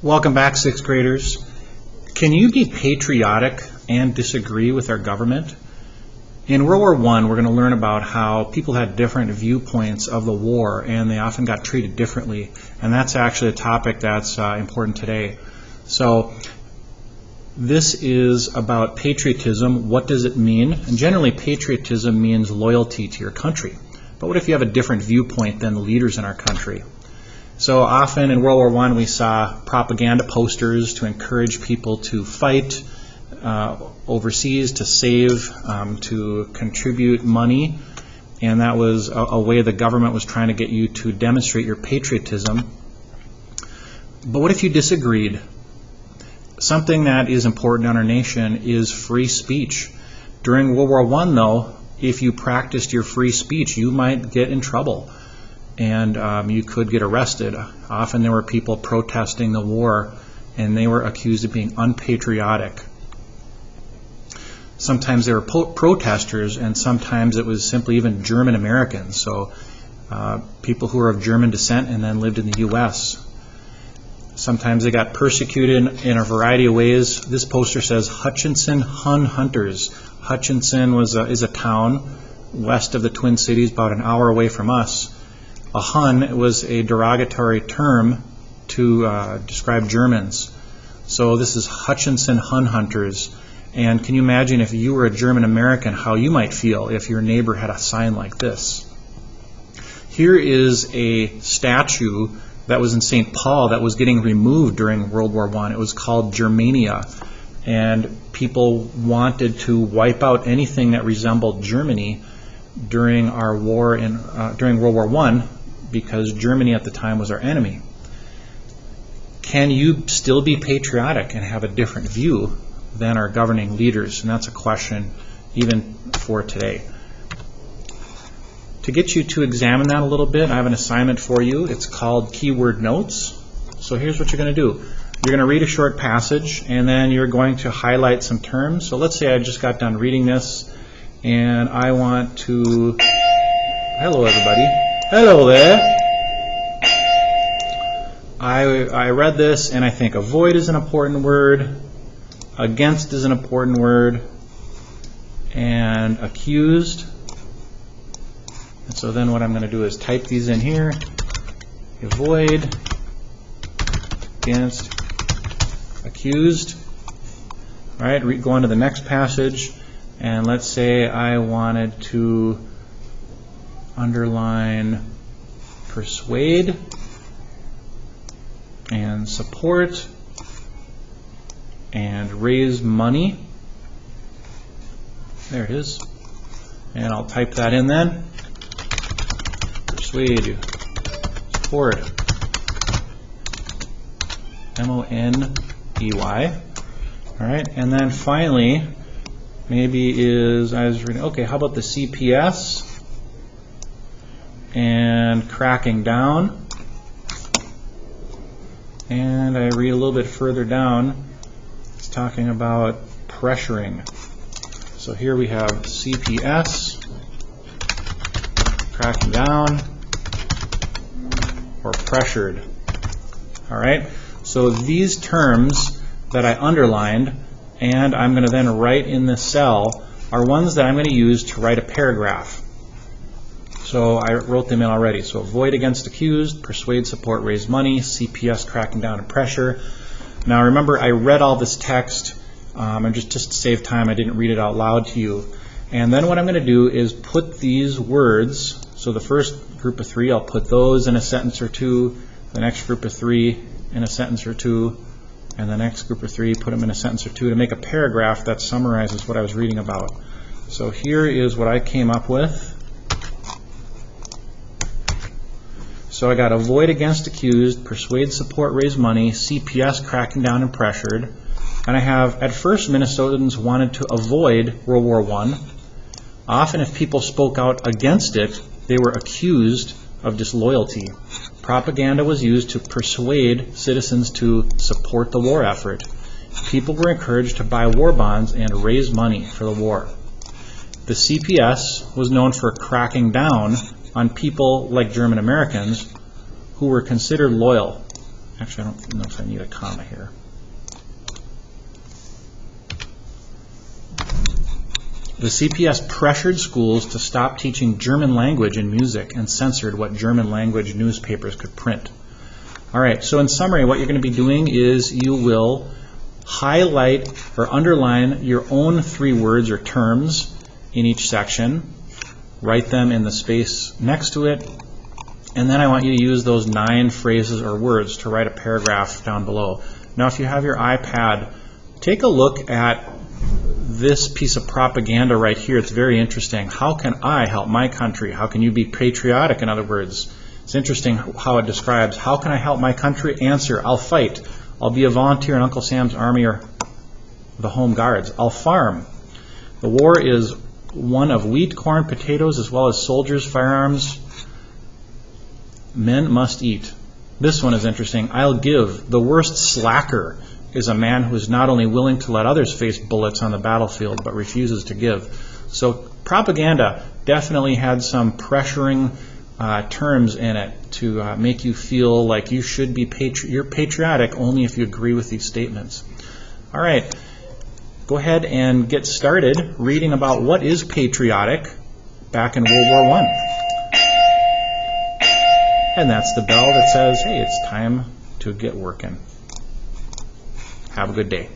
Welcome back, sixth graders. Can you be patriotic and disagree with our government? In World War I, we're going to learn about how people had different viewpoints of the war, and they often got treated differently. And that's actually a topic that's important today. So this is about patriotism. What does it mean? And generally, patriotism means loyalty to your country. But what if you have a different viewpoint than the leaders in our country? So often in World War I, we saw propaganda posters to encourage people to fight overseas, to save, to contribute money. And that was a way the government was trying to get you to demonstrate your patriotism. But what if you disagreed? Something that is important in our nation is free speech. During World War I, though, if you practiced your free speech, you might get in trouble. And you could get arrested. Often there were people protesting the war, and they were accused of being unpatriotic. Sometimes they were protesters, and sometimes it was simply even German Americans, so people who were of German descent and then lived in the U.S. Sometimes they got persecuted in a variety of ways. This poster says Hutchinson Hun Hunters. Hutchinson is a town west of the Twin Cities, about an hour away from us. A Hun was a derogatory term to describe Germans. So this is Hutchinson Hun Hunters. And can you imagine if you were a German American, how you might feel if your neighbor had a sign like this? Here is a statue that was in St. Paul that was getting removed during World War I. It was called Germania. And people wanted to wipe out anything that resembled Germany during our war during World War I, because Germany at the time was our enemy. Can you still be patriotic and have a different view than our governing leaders? And that's a question even for today. To get you to examine that a little bit, I have an assignment for you. It's called Keyword Notes. So here's what you're going to do. You're going to read a short passage, and then you're going to highlight some terms. So let's say I just got done reading this, and I want to... Hello, everybody. Hello there. I read this, and I think avoid is an important word. Against is an important word, and accused. And so then what I'm going to do is type these in here. Avoid, against, accused. All right, go on to the next passage, and let's say I wanted to underline persuade and support and raise money. There it is. And I'll type that in then. Persuade, support, M-O-N-E-Y. All right, and then finally, okay, how about the CPS and cracking down? And I read a little bit further down. It's talking about pressuring. So here we have CPS, cracking down, or pressured. All right. So these terms that I underlined, and I'm going to then write in this cell, are ones that I'm going to use to write a paragraph. So I wrote them in already. So avoid, against, accused, persuade, support, raise money, CPS, cracking down, and pressure. Now remember, I read all this text, and just to save time, I didn't read it out loud to you. And then what I'm going to do is put these words, so the first group of three, I'll put those in a sentence or two, the next group of three in a sentence or two, and the next group of three, put them in a sentence or two to make a paragraph that summarizes what I was reading about. So here is what I came up with. So I got avoid, against, accused, persuade, support, raise money, CPS, cracking down, and pressured. And I have, at first, Minnesotans wanted to avoid World War I. Often if people spoke out against it, they were accused of disloyalty. Propaganda was used to persuade citizens to support the war effort. People were encouraged to buy war bonds and raise money for the war. The CPS was known for cracking down on people like German Americans who were considered loyal. Actually, I don't know if I need a comma here. The CPS pressured schools to stop teaching German language in music and censored what German language newspapers could print. All right, so in summary, what you're going to be doing is you will highlight or underline your own 3 words or terms in each section, write them in the space next to it, and then I want you to use those 9 phrases or words to write a paragraph down below. Now, if you have your iPad, take a look at this piece of propaganda right here. It's very interesting. How can I help my country? How can you be patriotic, in other words? It's interesting how it describes, how can I help my country? Answer, I'll fight. I'll be a volunteer in Uncle Sam's Army or the Home Guards. I'll farm. The war is one of wheat, corn, potatoes, as well as soldiers, firearms. Men must eat. This one is interesting. I'll give. The worst slacker is a man who is not only willing to let others face bullets on the battlefield, but refuses to give. So propaganda definitely had some pressuring terms in it to make you feel like you should be you're patriotic only if you agree with these statements. All right, go ahead and get started reading about what is patriotic back in World War I. And that's the bell that says, hey, it's time to get working. Have a good day.